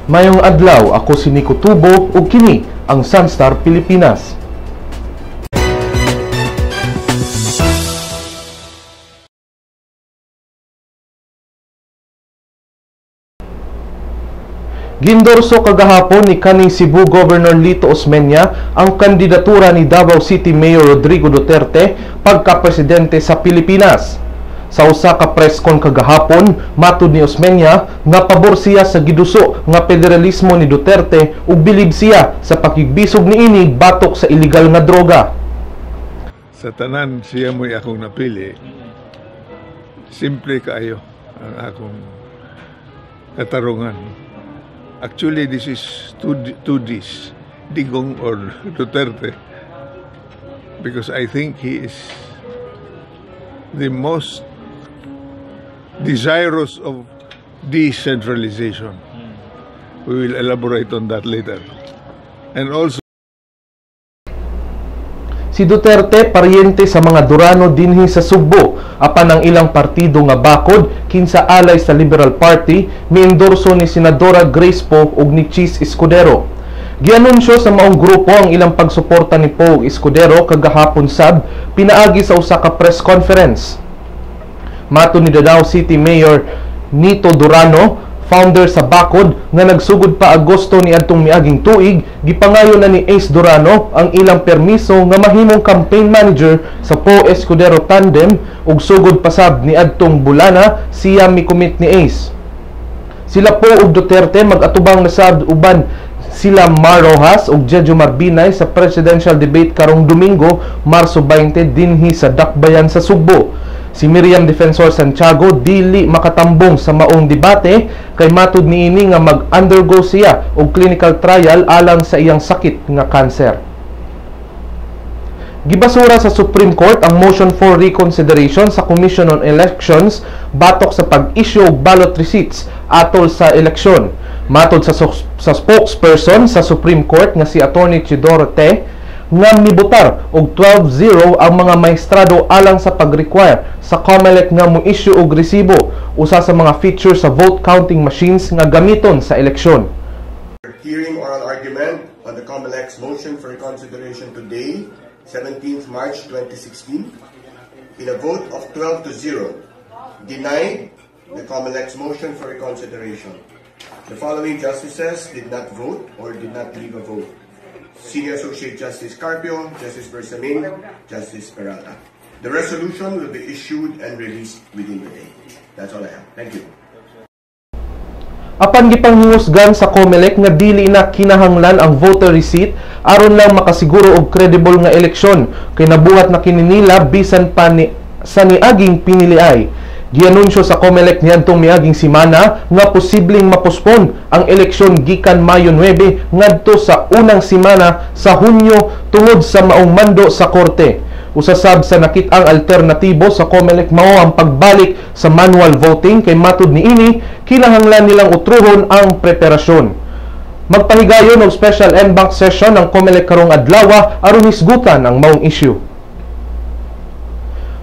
Mayong adlaw, ako si Nico Tubo ug kini ang Sunstar Pilipinas. Gindorso kagahapon ni kaning Cebu Governor Lito Osmeña ang kandidatura ni Davao City Mayor Rodrigo Duterte pagka-presidente sa Pilipinas. Sa usa ka press con kagahapon, matud ni Osmeña nga pabor siya sa giduso nga federalismo ni Duterte ug bilib siya sa pakigbisog niini batok sa illegal nga droga. Sa tanan siya mo'y akong napili, simple kaayo ang akong katarungan. Actually, this is two Ds, Digong or Duterte, because I think he is the most desirous of decentralization. We will elaborate on that later. And also, si Duterte paryente sa mga Durano dinhi sa Sugbo, apan ang ilang partido nga bakod kinsa alay sa Liberal Party miendorso ni Senadora Grace Poe ug ni Chis Escudero. Gianunsyo sa maong grupo ang ilang pagsuporta ni Poe ug Escudero kagahapon sab pinaagi sa usa ka press conference. Mato ni Davao City Mayor Nito Durano, founder sa bakod nga nagsugod pa Agosto ni adtong miaging tuig, gipangayo na ni Ace Durano ang ilang permiso nga mahimong campaign manager sa Poe Escudero tandem ug sugod pasab ni adtong bulana siya mikomit ni Ace. Sila Poe ug Duterte mag-atubang na sab uban sila Mar Rojas ug Jejo Marbinay sa presidential debate karong Domingo, Marso 20 dinhi sa Dakbayan sa Sugbo. Si Miriam Defensor Santiago dili makatambong sa maong debate kay matud niini nga mag-undergo siya og clinical trial alang sa iyang sakit nga cancer. Gibasura sa Supreme Court ang motion for reconsideration sa Commission on Elections batok sa pag-issue og ballot receipts atol sa eleksyon. Matod sa spokesperson sa Supreme Court nga si Attorney Chidoro Te, nga mibutar og 12-0 ang mga maestrado alang sa pag-require sa COMELEC nga mo-issue og resibo usa sa mga features sa vote counting machines nga gamiton sa eleksyon. Hearing oral argument on the COMELEC's motion for reconsideration today, 17th March 2016, in a vote of 12-0, denied the COMELEC's motion for reconsideration. The following justices did not vote or did not leave a vote: Senior Associate Justice Carpio, Justice Bersamin, Justice Peralta. The resolution will be issued and released within the day. That's all I have. Thank you. Apan gipanghingusgan sa COMELEC nga dili na kinahanglan ang voter receipt aron lang makasiguro og credible nga eleksyon kay nabuhat na kini nila bisan pa ni sa niaging piniliay. Gianunsyo sa COMELEC niadtong miaging semana nga posibleng mapospon ang eleksyon gikan Mayo 9 ngadto sa unang semana sa Hunyo tungod sa maong mando sa korte. Usasab sa nakit-ang alternatibo sa COMELEC mao ang pagbalik sa manual voting kay matud niini kinahanglan nilang utruhon ang preparasyon. Magpahigayon og special en bank session ang COMELEC karong adlaw aron hisgutan ang maong issue.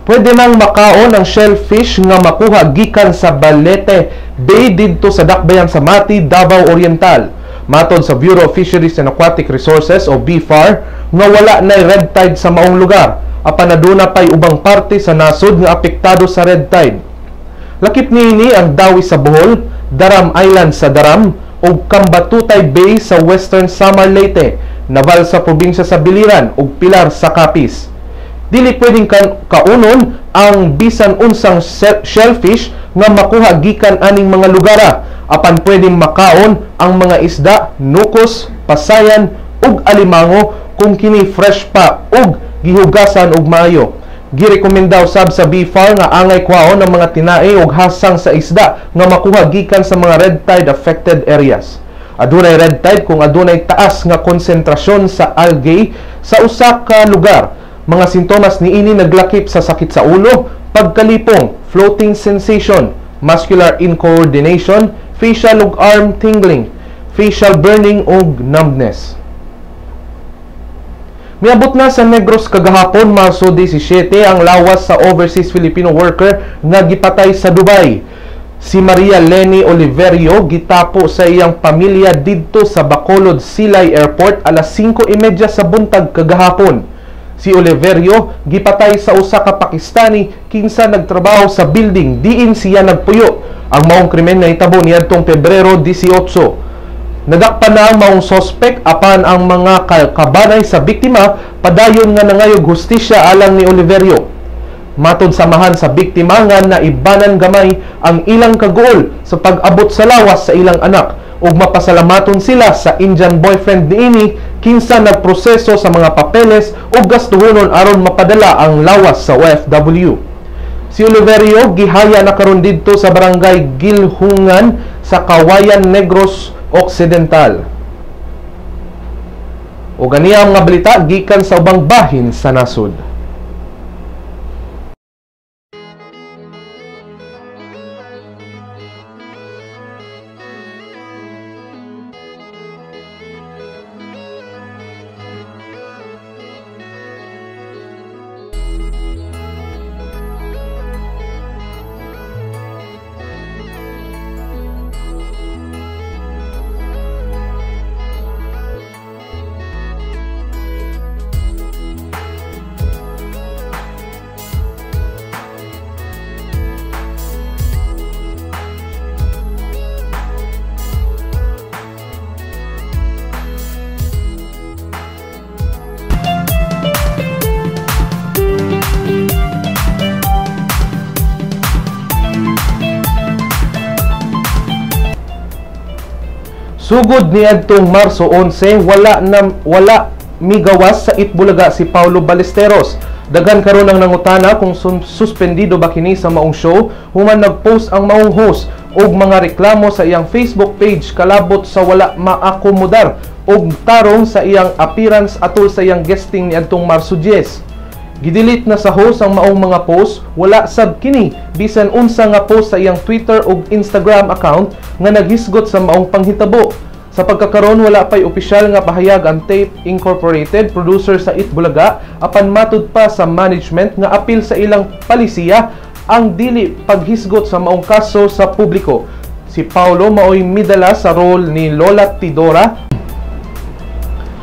Pwede nang makaon ang shellfish nga makuha gikan sa Balete Bay didto sa Dakbayan sa Mati, Davao Oriental. Matod sa Bureau of Fisheries and Aquatic Resources o BFAR nga wala na red tide sa maong lugar, apan aduna pay ubang parte sa nasod nga apektado sa red tide. Lakip niini ang Dawi sa Bohol, Daram Island sa Daram ug Kambatutay Bay sa Western Samar Leyte, Naval sa probinsya sa Biliran ug Pilar sa Capiz. Dili pwedeng kaunon ang bisan unsang shellfish nga makuha gikan aning mga lugara, apan pwedeng makaon ang mga isda, nukos, pasayan ug alimango kung kini fresh pa ug gihugasan og maayo. Girekomenda usab sa BFAR nga angay kwaon ang mga tinae ug hasang sa isda nga makuha gikan sa mga red tide affected areas. Adunay red tide kung adunay taas nga konsentrasyon sa algae sa usa ka lugar. Mga sintomas niini naglakip sa sakit sa ulo, pagkalipong, floating sensation, muscular incoordination, facial ug arm tingling, facial burning ug numbness. Miabot na sa Negros kagahapon, Marso 17, ang lawas sa overseas Filipino worker nga gipatay sa Dubai. Si Maria Leni Oliverio gitapo sa iyang pamilya didto sa Bacolod Silay Airport alas 5:30 sa buntag kagahapon. Si Oliverio gipatay sa usa ka Pakistani kinsa nagtrabaho sa building diin siya nagpuyo. Ang maong krimen nahitabo niadtong Pebrero 18. Nadakpan na ang maong sospek apan ang mga kabanay sa biktima padayon nga nangayog hustisya alang ni Oliverio. Matod samahan sa biktima nga naibanan gamay ang ilang kagool sa pag-abot sa lawas sa ilang anak ug mapasalamaton sila sa Indian boyfriend niini kinsa nagproseso sa mga papeles ug gastuhonon aron mapadala ang lawas sa OFW. Si Oliverio gihaya na karon didto sa barangay Gilhungan sa Kawayan Negros Occidental. O ganiya ang mga balita gikan sa ubang bahin sa nasod. Sugod niadtong Marso 11, wala migawas sa Itbulaga si Paulo Ballesteros. Daghan karon ang nangutana kung suspendido ba kini sa maong show, human nagpost ang maong host og mga reklamo sa iyang Facebook page kalabot sa wala maakomodar og tarong sa iyang appearance atol sa iyang guesting niadtong Marso 10. Gidelete na sa host ang maong mga post, wala sab kini bisan unsa nga post sa iyang Twitter ug Instagram account nga naghisgot sa maong panghitabo. Sa pagkakaron wala pay opisyal nga pahayag ang Tape Incorporated, producer sa Itbulaga, apan matud pa sa management nga apil sa ilang palisiya ang dili paghisgot sa maong kaso sa publiko. Si Paulo maoy midala sa role ni Lola Tidora.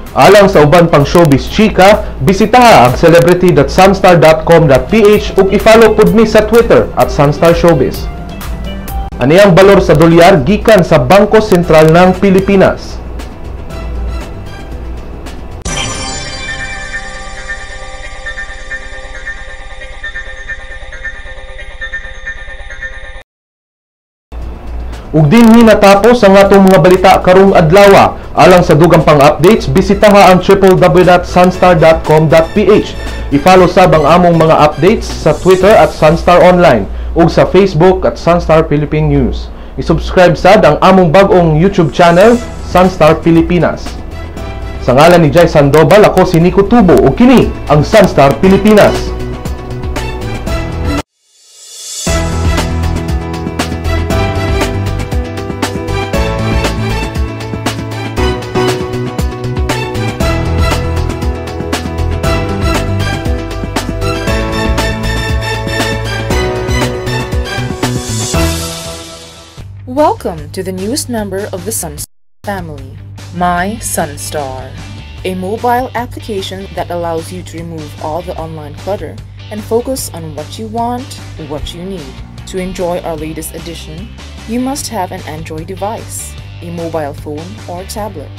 Alang sa uban pang showbiz chika, bisitaha ang celebrity.sunstar.com.ph ug i-follow pud mi sa Twitter @sunstarshowbiz. Ani ang balor sa dolyar gikan sa Bangko Sentral ng Pilipinas. Ug dinhi natapos ang atong mga balita karong adlaw. Alang sa dugang pang updates, bisitaha ang www.sunstar.com.ph. I-follow sab ang among mga updates sa Twitter @sunstar_online ug sa Facebook @Sunstar Philippine News. I-subscribe sad ang among bag-ong YouTube channel, Sunstar Pilipinas. Sa ngalan ni Jai Sandoval, ako si Nico Tubo ug kini ang Sunstar Pilipinas. Welcome to the newest member of the Sunstar family, My Sunstar, a mobile application that allows you to remove all the online clutter and focus on what you want, what you need. To enjoy our latest edition, you must have an Android device, a mobile phone or tablet.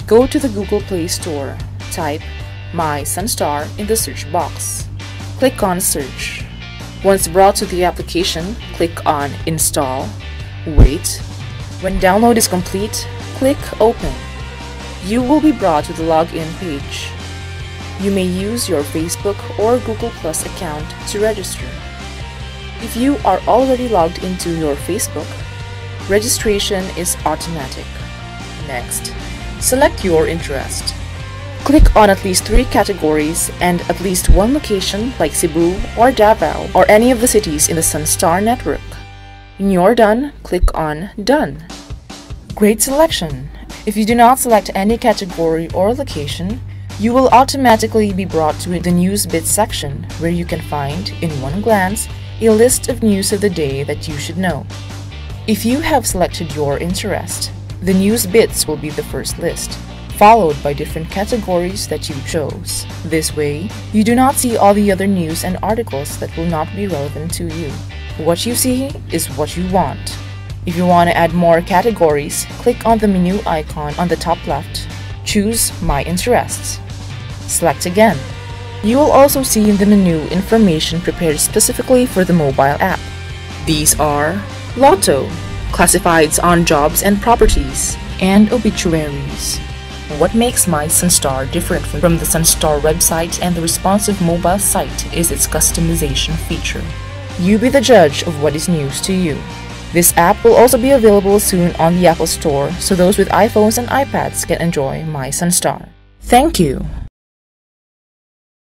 Go to the Google Play Store, type My Sunstar in the search box. Click on Search. Once brought to the application, click on Install. Wait. When download is complete, click Open. You will be brought to the login page. You may use your Facebook or Google Plus account to register. If you are already logged into your Facebook, registration is automatic. Next, select your interest. Click on at least 3 categories and at least 1 location like Cebu or Davao or any of the cities in the Sunstar network. When you're done, click on Done. Great selection! If you do not select any category or location, you will automatically be brought to the News Bits section where you can find, in one glance, a list of news of the day that you should know. If you have selected your interest, the news bits will be the first list, followed by different categories that you chose. This way, you do not see all the other news and articles that will not be relevant to you. What you see is what you want. If you want to add more categories, click on the menu icon on the top left. Choose My Interests. Select again. You will also see in the menu information prepared specifically for the mobile app. These are Lotto, classifieds on jobs and properties, and obituaries. What makes My Sunstar different from the Sunstar website and the responsive mobile site is its customization feature. You be the judge of what is news to you. This app will also be available soon on the Apple Store, so those with iPhones and iPads can enjoy My Sunstar. Thank you.